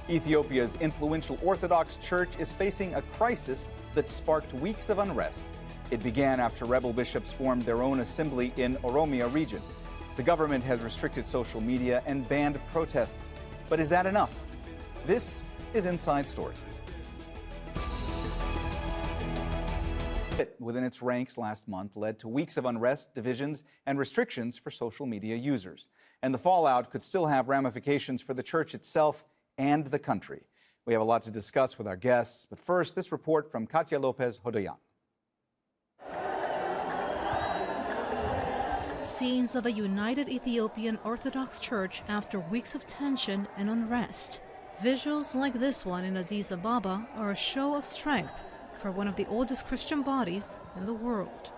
Ethiopia's influential Orthodox Church is facing a crisis that sparked weeks of unrest. It began after rebel bishops formed their own assembly in Oromia region. The government has restricted social media and banned protests. But is that enough? This is Inside Story. Within its ranks last month led to weeks of unrest, divisions, and restrictions for social media users. And the fallout could still have ramifications for the church itself and the country. We have a lot to discuss with our guests, but first, this report from Katya Lopez Hodoyan. Scenes of a united Ethiopian Orthodox Church after weeks of tension and unrest. Visuals like this one in Addis Ababa are a show of strength for one of the oldest Christian bodies in the world.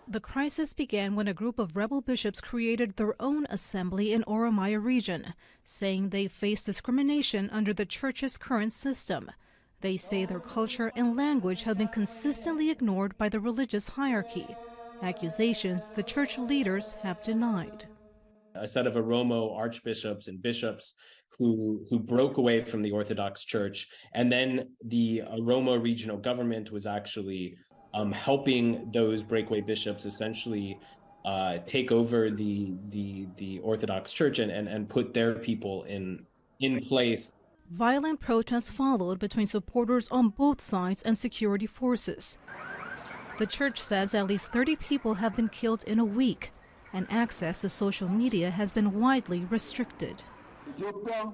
The crisis began when a group of rebel bishops created their own assembly in Oromia region, saying they face discrimination under the church's current system. They say their culture and language have been consistently ignored by the religious hierarchy. Accusations the church leaders have denied. A set of Oromo archbishops and bishops who broke away from the Orthodox Church, and then the Oromo regional government was actually helping those breakaway bishops essentially take over the Orthodox Church and put their people in place. Violent protests followed between supporters on both sides and security forces. The church says at least 30 people have been killed in a week, and access to social media has been widely restricted.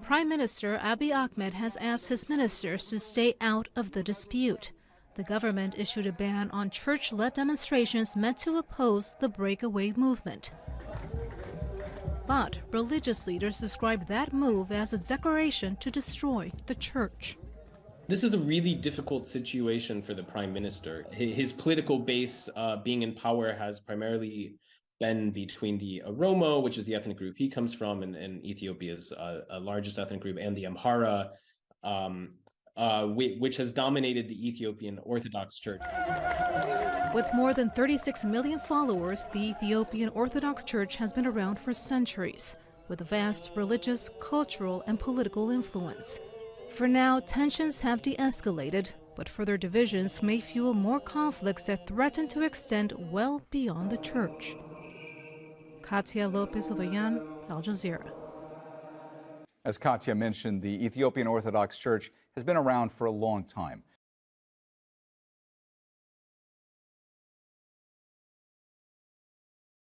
Prime Minister Abiy Ahmed has asked his ministers to stay out of the dispute. The government issued a ban on church-led demonstrations meant to oppose the breakaway movement. But religious leaders describe that move as a declaration to destroy the church. This is a really difficult situation for the prime minister. His political base being in power has primarily been between the Oromo, which is the ethnic group he comes from, and Ethiopia's largest ethnic group, and the Amhara, which has dominated the Ethiopian Orthodox Church. With more than 36 million followers, the Ethiopian Orthodox Church has been around for centuries, with vast religious, cultural, and political influence. For now, tensions have de-escalated, but further divisions may fuel more conflicts that threaten to extend well beyond the church. Katya Lopez Hodoyan, Al Jazeera. As Katya mentioned, the Ethiopian Orthodox Church has been around for a long time.